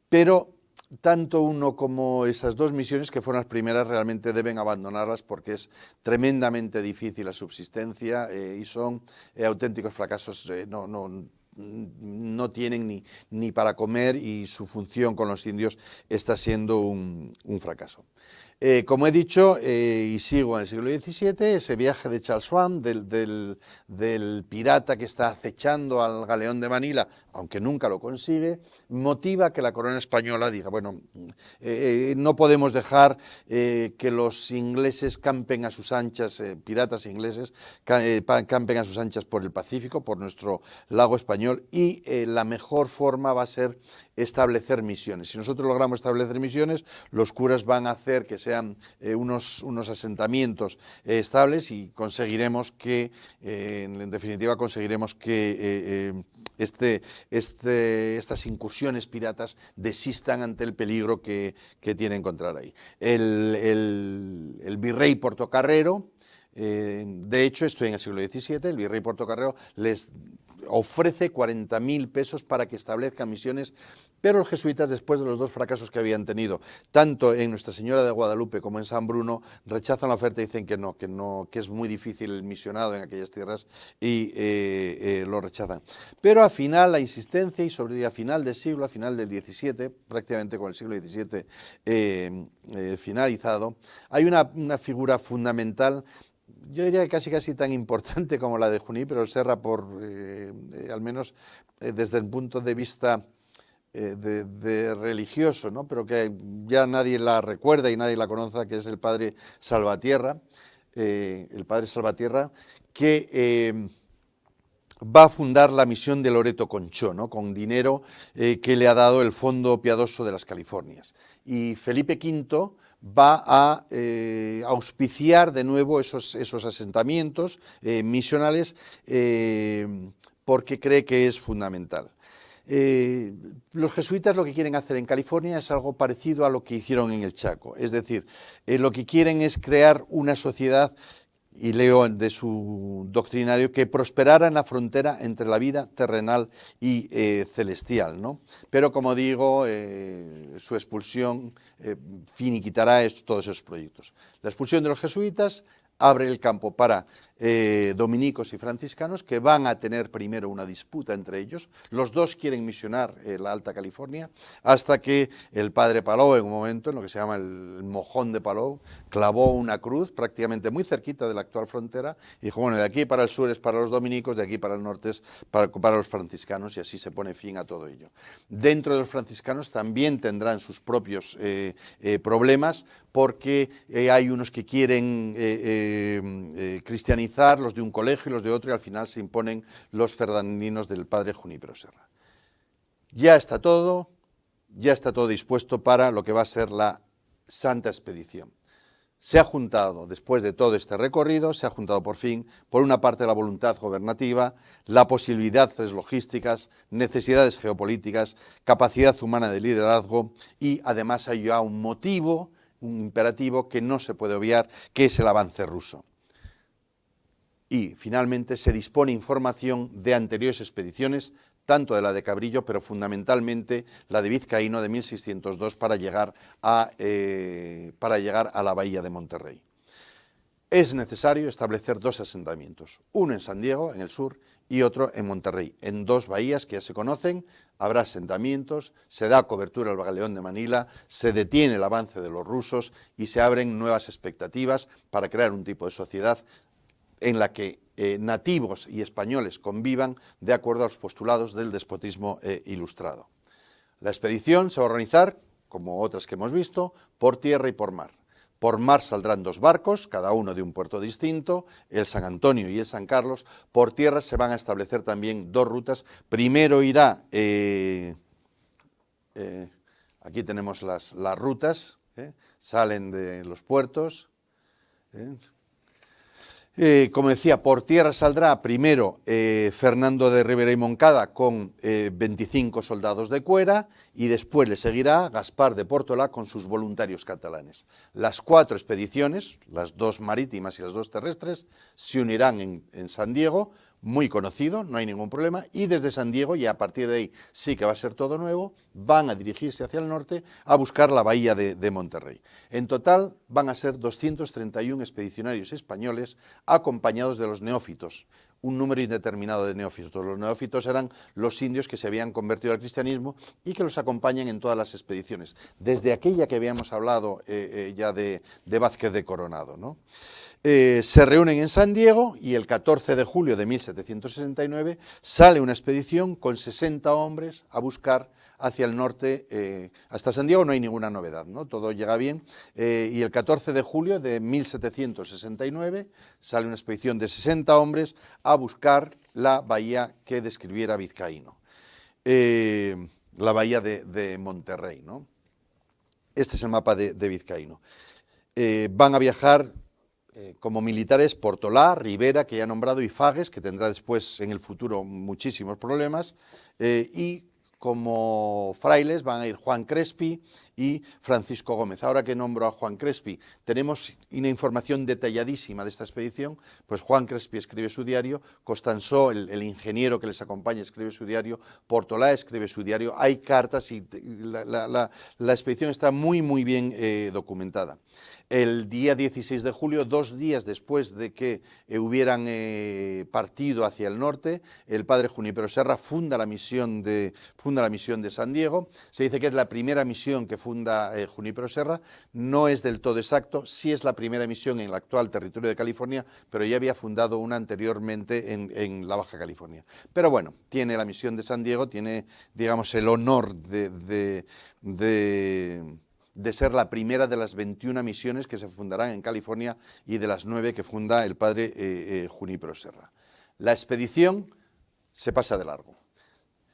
pero tanto uno como esas dos misiones, que fueron las primeras, realmente deben abandonarlas porque es tremendamente difícil la subsistencia y son auténticos fracasos. No tienen ni para comer, y su función con los indios está siendo un fracaso. Como he dicho, y sigo en el siglo XVII, ese viaje de Charles Swann, del pirata que está acechando al galeón de Manila, aunque nunca lo consigue, motiva que la corona española diga, bueno, no podemos dejar que los ingleses campen a sus anchas, piratas ingleses, campen a sus anchas por el Pacífico, por nuestro lago español, y la mejor forma va a ser establecer misiones. Si nosotros logramos establecer misiones, los curas van a hacer que sean unos asentamientos estables, y conseguiremos que, en definitiva, conseguiremos que estas incursiones piratas desistan ante el peligro que tienen que encontrar ahí. El virrey Portocarrero, de hecho, estoy en el siglo XVII, el virrey Portocarrero les ofrece 40.000 pesos para que establezcan misiones, pero los jesuitas, después de los dos fracasos que habían tenido, tanto en Nuestra Señora de Guadalupe como en San Bruno, rechazan la oferta y dicen que es muy difícil el misionado en aquellas tierras, y lo rechazan. Pero al final la insistencia, y sobre a final del siglo, a final del XVII, prácticamente con el siglo XVII finalizado, hay una figura fundamental, yo diría que casi tan importante como la de Junípero Serra, al menos desde el punto de vista de religioso, ¿no? Pero que ya nadie la recuerda y nadie la conoce, que es el padre Salvatierra, que va a fundar la misión de Loreto Conchó, ¿no? Con dinero que le ha dado el Fondo Piadoso de las Californias. Y Felipe V va a auspiciar de nuevo esos asentamientos misionales, porque cree que es fundamental. Los jesuitas lo que quieren hacer en California es algo parecido a lo que hicieron en el Chaco, es decir, lo que quieren es crear una sociedad, y leo de su doctrinario, que prosperara en la frontera entre la vida terrenal y celestial, ¿no? Pero, como digo, su expulsión finiquitará todos esos proyectos. La expulsión de los jesuitas abre el campo para dominicos y franciscanos, que van a tener primero una disputa entre ellos. Los dos quieren misionar la Alta California, hasta que el padre Palou, en un momento, en lo que se llama el mojón de Palou, clavó una cruz prácticamente muy cerquita de la actual frontera, y dijo, bueno, de aquí para el sur es para los dominicos, de aquí para el norte es para los franciscanos, y así se pone fin a todo ello. Dentro de los franciscanos también tendrán sus propios problemas, porque hay unos que quieren cristianizar, los de un colegio y los de otro, y al final se imponen los fernandinos del padre Junípero Serra. Ya está todo dispuesto para lo que va a ser la Santa Expedición. Se ha juntado, después de todo este recorrido, se ha juntado por fin, por una parte, la voluntad gobernativa, la posibilidades logísticas, necesidades geopolíticas, capacidad humana de liderazgo, y además hay ya un motivo, un imperativo que no se puede obviar, que es el avance ruso. Y finalmente se dispone información de anteriores expediciones, tanto de la de Cabrillo, pero fundamentalmente la de Vizcaíno de 1602, para llegar a la bahía de Monterrey. es necesario establecer dos asentamientos, uno en San Diego, en el sur, y otro en Monterrey, en dos bahías que ya se conocen. Habrá asentamientos, se da cobertura al galeón de Manila, se detiene el avance de los rusos y se abren nuevas expectativas para crear un tipo de sociedad en la que nativos y españoles convivan de acuerdo a los postulados del despotismo ilustrado. La expedición se va a organizar, como otras que hemos visto, por tierra y por mar. Por mar saldrán dos barcos, cada uno de un puerto distinto, el San Antonio y el San Carlos. Por tierra se van a establecer también dos rutas. Primero irá, aquí tenemos las rutas, salen de los puertos. Como decía, por tierra saldrá primero Fernando de Ribera y Moncada con 25 soldados de Cuera, y después le seguirá Gaspar de Portolà con sus voluntarios catalanes. Las cuatro expediciones, las dos marítimas y las dos terrestres, se unirán en San Diego, muy conocido, no hay ningún problema, y desde San Diego, y a partir de ahí sí que va a ser todo nuevo, van a dirigirse hacia el norte a buscar la bahía de Monterrey. En total van a ser 231 expedicionarios españoles acompañados de los neófitos, un número indeterminado de neófitos. Los neófitos eran los indios que se habían convertido al cristianismo y que los acompañan en todas las expediciones, desde aquella que habíamos hablado ya de Vázquez de Coronado, ¿no? Se reúnen en San Diego y el 14 de julio de 1769 sale una expedición con 60 hombres a buscar hacia el norte. Hasta San Diego no hay ninguna novedad, ¿no? Todo llega bien. Y el 14 de julio de 1769 sale una expedición de 60 hombres a buscar la bahía que describiera Vizcaíno, la bahía de Monterrey, ¿no? Este es el mapa de Vizcaíno. Van a viajar como militares Portolà, Rivera, que ya he nombrado, y Fages, que tendrá después en el futuro muchísimos problemas, y como frailes van a ir Juan Crespi y Francisco Gómez. Ahora que nombro a Juan Crespi, tenemos una información detalladísima de esta expedición. Pues Juan Crespi escribe su diario, Costanzó, el ingeniero que les acompaña, escribe su diario, Portolà escribe su diario, hay cartas y la expedición está muy bien documentada. El día 16 de julio, 2 días después de que hubieran partido hacia el norte, el padre Junípero Serra funda la misión de San Diego. Se dice que es la primera misión que funda Junípero Serra. No es del todo exacto, sí es la primera misión en el actual territorio de California, pero ya había fundado una anteriormente en la Baja California. Pero bueno, tiene la misión de San Diego, tiene, digamos, el honor de ser la primera de las 21 misiones que se fundarán en California y de las 9 que funda el padre Junípero Serra. La expedición se pasa de largo.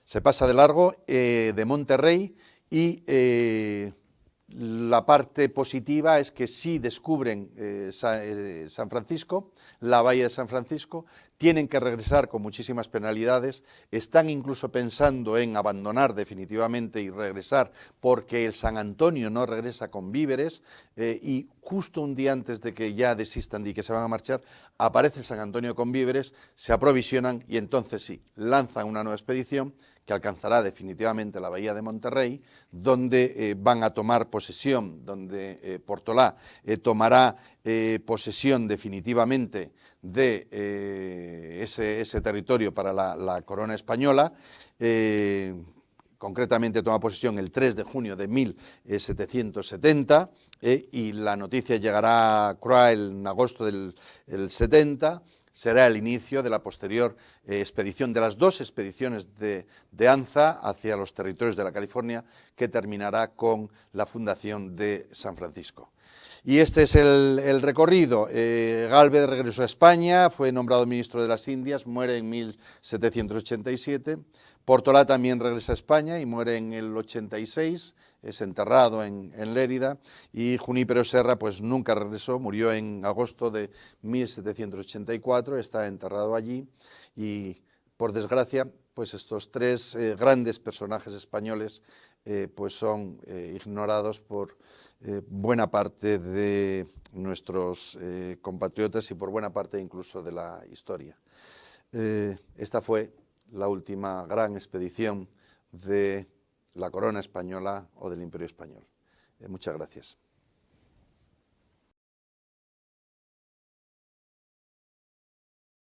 Se pasa de largo de Monterrey y la parte positiva es que sí descubren San Francisco, la bahía de San Francisco, tienen que regresar con muchísimas penalidades, están incluso pensando en abandonar definitivamente y regresar porque el San Antonio no regresa con víveres y justo un día antes de que ya desistan y que se van a marchar, aparece el San Antonio con víveres, se aprovisionan y entonces sí, lanzan una nueva expedición que alcanzará definitivamente la bahía de Monterrey, donde van a tomar posesión, donde Portolà tomará posesión definitivamente de ese territorio para la corona española. Concretamente toma posesión el 3 de junio de 1770 y la noticia llegará a Croix en agosto del 70. Será el inicio de la posterior expedición, de las dos expediciones de Anza hacia los territorios de la California, que terminará con la fundación de San Francisco. Y este es el recorrido. Gálvez regresó a España, fue nombrado ministro de las Indias, muere en 1787. Portolà también regresa a España y muere en el 86, es enterrado en Lérida, y Junípero Serra pues nunca regresó, murió en agosto de 1784, está enterrado allí y por desgracia pues estos tres grandes personajes españoles pues son ignorados por buena parte de nuestros compatriotas y por buena parte incluso de la historia. Esta fue la última gran expedición de la corona española o del Imperio Español. Muchas gracias.